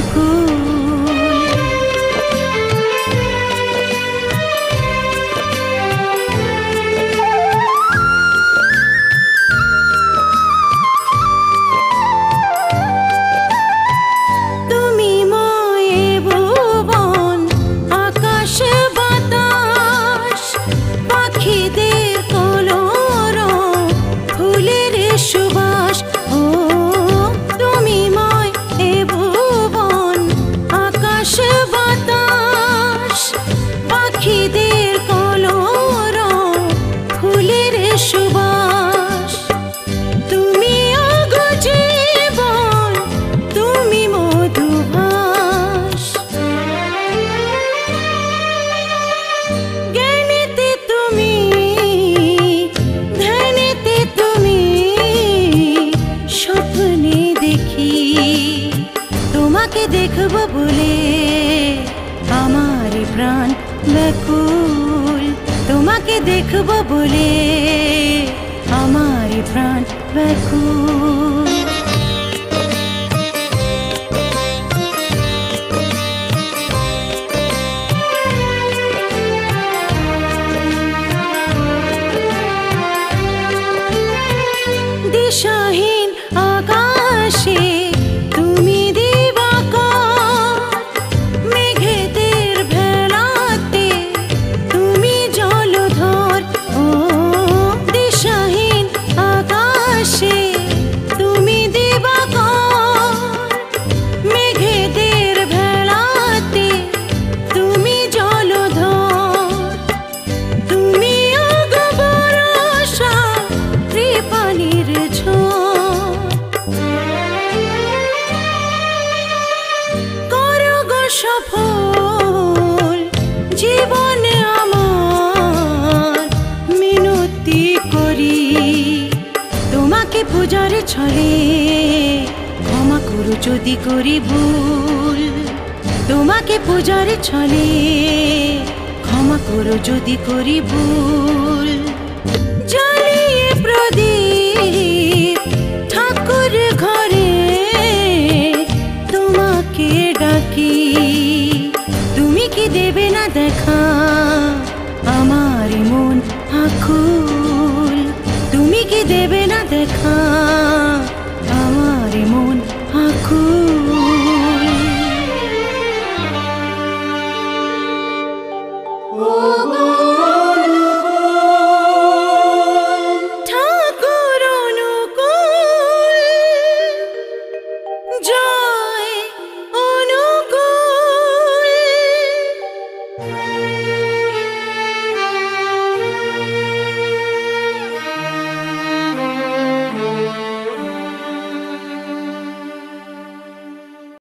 ব্যাকুল। তুমি ময়ে ভুবন, আকাশ বাতাস, পাখিদের কলরব, ফুলের সুবাস। ও তুমি ময়ে ভুবন, আকাশ বাতাস, পাখিদের কলরব, ফুলের সুবাস। তুমি ওগো জীবন, তুমি মধুভাস। জ্ঞানেতে তুমি, ধ্যানেতে তুমি, স্বপ্নে দেখি তোমাকে দেখব বলে আমার প্রাণ ব্যাকুল। তোমাকে দেখব বলে আমার প্রাণ ব্যাকুল। দিশাহীন আকাশে তুমি দিবাকর, মেঘেদের ভেলাতে তুমি জলধর। ও দিশাহীন আকাশে তুমি দিবাকর, মেঘেদের ভেলাতে তুমি জলধর। তুমি ওগো বরষা, কৃপানির ঝড়। করো গো সফল জীবনে আমার, মিনতি করি তোমাকে পূজার ছলে। ক্ষমা করো যদি করি ভুল, তোমাকে পূজার ছলে। ক্ষমা করো যদি করি ভুল। জ্বালিয়ে প্রদীপ